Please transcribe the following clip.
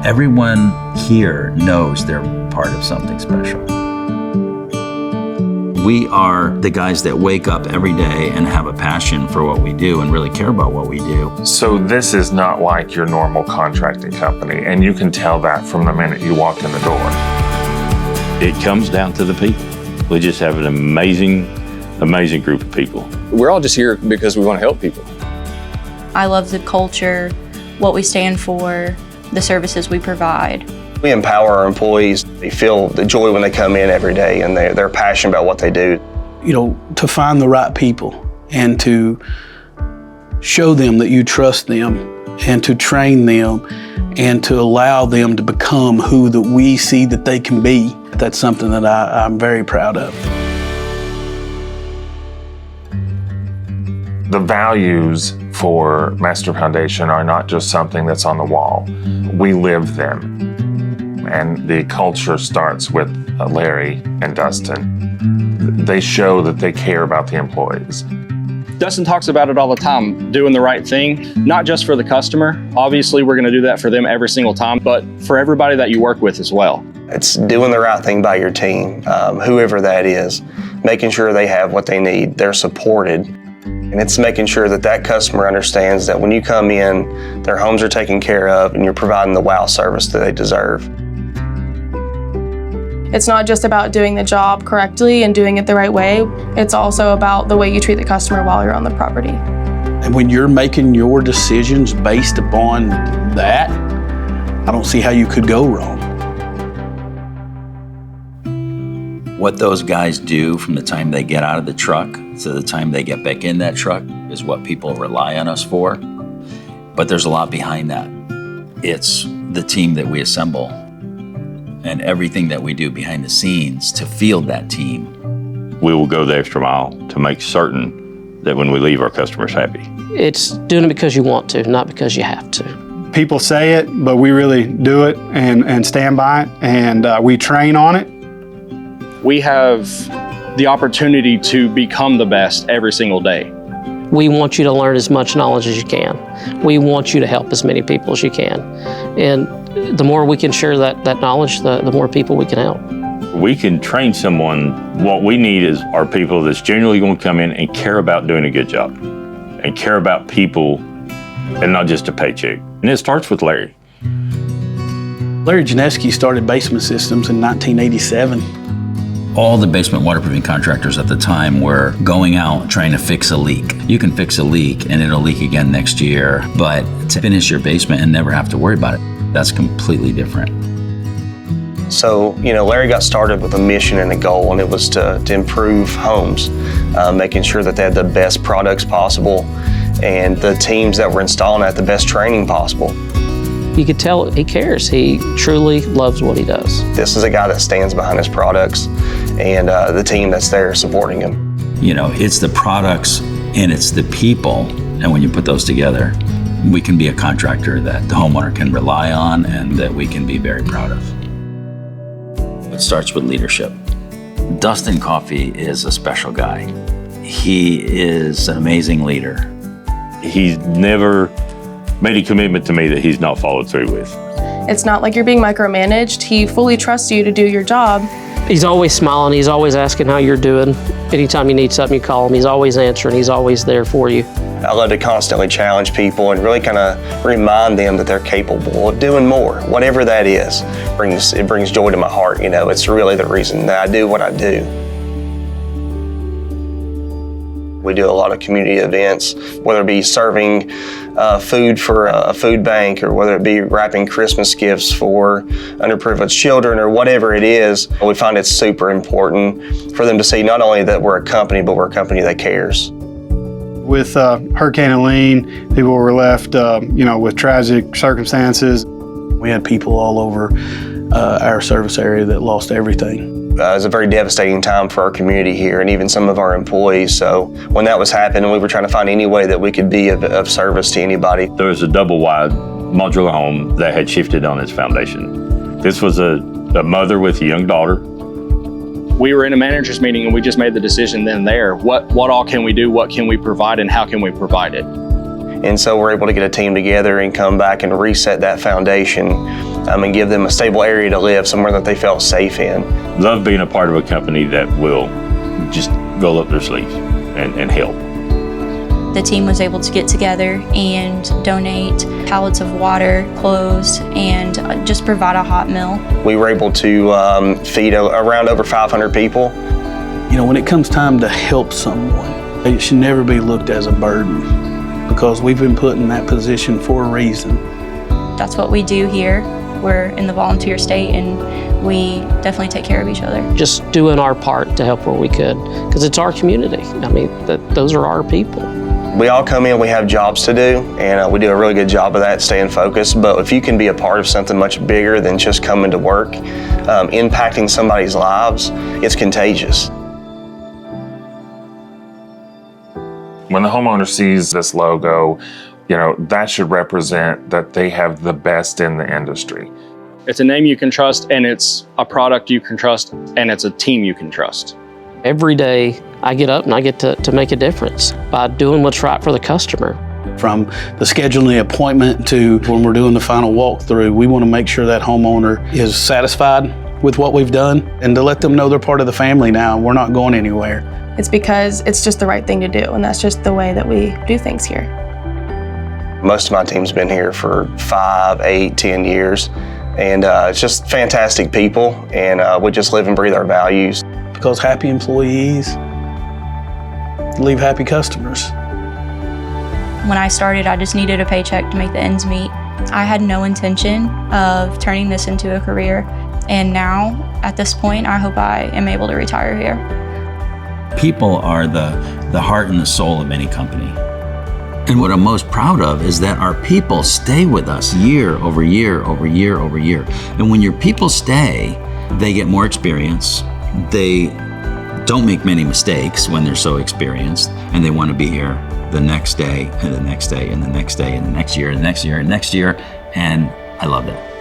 Everyone here knows they're part of something special. We are the guys that wake up every day and have a passion for what we do and really care about what we do. So this is not like your normal contracting company, and you can tell that from the minute you walk in the door. It comes down to the people. We just have an amazing group of people. We're all just here because we want to help people. I love the culture, what we stand for, the services we provide. We empower our employees. They feel the joy when they come in every day, and they're passionate about what they do. You know, to find the right people and to show them that you trust them and to train them and to allow them to become who that we see that they can be. That's something that I'm very proud of. The values for Master Foundation are not just something that's on the wall. We live them. And the culture starts with Larry and Dustin. They show that they care about the employees. Dustin talks about it all the time, doing the right thing, not just for the customer. Obviously, we're going to do that for them every single time, but for everybody that you work with as well. It's doing the right thing by your team, whoever that is, making sure they have what they need, they're supported. And it's making sure that that customer understands that when you come in, their homes are taken care of and you're providing the wow service that they deserve. It's not just about doing the job correctly and doing it the right way. It's also about the way you treat the customer while you're on the property. And when you're making your decisions based upon that, I don't see how you could go wrong. What those guys do from the time they get out of the truck to the time they get back in that truck is what people rely on us for. But there's a lot behind that. It's the team that we assemble and everything that we do behind the scenes to field that team. We will go the extra mile to make certain that when we leave, our customer's happy. It's doing it because you want to, not because you have to. People say it, but we really do it and stand by it, and we train on it. We have the opportunity to become the best every single day. We want you to learn as much knowledge as you can. We want you to help as many people as you can. And the more we can share that knowledge, the more people we can help. We can train someone. What we need are people that's genuinely going to come in and care about doing a good job and care about people and not just a paycheck. And it starts with Larry. Larry Janeski started Basement Systems in 1987. All the basement waterproofing contractors at the time were going out trying to fix a leak. You can fix a leak and it'll leak again next year, but to finish your basement and never have to worry about it, that's completely different. So, Larry got started with a mission and a goal, and it was to improve homes, making sure that they had the best products possible and the teams that were installing at the best training possible. You could tell he cares. He truly loves what he does. This is a guy that stands behind his products and the team that's there supporting him. It's the products and it's the people, and when you put those together, we can be a contractor that the homeowner can rely on and that we can be very proud of. It starts with leadership. Dustin Coffey is a special guy. He is an amazing leader. He's never made a commitment to me that he's not followed through with. It's not like you're being micromanaged. He fully trusts you to do your job. He's always smiling. He's always asking how you're doing. Anytime you need something, you call him. He's always answering. He's always there for you. I love to constantly challenge people and really kind of remind them that they're capable of doing more. Whatever that is, it brings joy to my heart. It's really the reason that I do what I do. We do a lot of community events, whether it be serving food for a food bank or whether it be wrapping Christmas gifts for underprivileged children or whatever it is. We find it's super important for them to see not only that we're a company, but we're a company that cares. With Hurricane Helene, people were left, with tragic circumstances. We had people all over our service area that lost everything. It was a very devastating time for our community here and even some of our employees. So when that was happening, we were trying to find any way that we could be of service to anybody. There was a double-wide modular home that had shifted on its foundation. This was a mother with a young daughter. We were in a manager's meeting and we just made the decision then and there. What all can we do? What can we provide and how can we provide it? And so we're able to get a team together and come back and reset that foundation and give them a stable area to live, somewhere that they felt safe in. Love being a part of a company that will just roll up their sleeves and help. The team was able to get together and donate pallets of water, clothes, and just provide a hot meal. We were able to feed around over 500 people. You know, when it comes time to help someone, it should never be looked as a burden, because we've been put in that position for a reason. That's what we do here. We're in the volunteer state, and we definitely take care of each other. Just doing our part to help where we could, because it's our community. I mean, those are our people. We all come in, we have jobs to do, and we do a really good job of that, staying focused. But if you can be a part of something much bigger than just coming to work, impacting somebody's lives, it's contagious. When the homeowner sees this logo, you know, that should represent that they have the best in the industry. It's a name you can trust, and it's a product you can trust, and it's a team you can trust. Every day I get up and I get to make a difference by doing what's right for the customer. From the scheduling the appointment to when we're doing the final walkthrough, we want to make sure that homeowner is satisfied with what we've done, and to let them know they're part of the family now. We're not going anywhere. It's because it's just the right thing to do, and that's just the way that we do things here. Most of my team's been here for 5, 8, 10 years, and it's just fantastic people, and we just live and breathe our values. Because happy employees leave happy customers. When I started, I just needed a paycheck to make the ends meet. I had no intention of turning this into a career, and now, at this point, I hope I am able to retire here. People are the heart and the soul of any company. And what I'm most proud of is that our people stay with us year over year over year over year. And when your people stay, they get more experience. They don't make many mistakes when they're so experienced, and they want to be here the next day and the next day and the next day and the next year and the next year and next year. And I love that.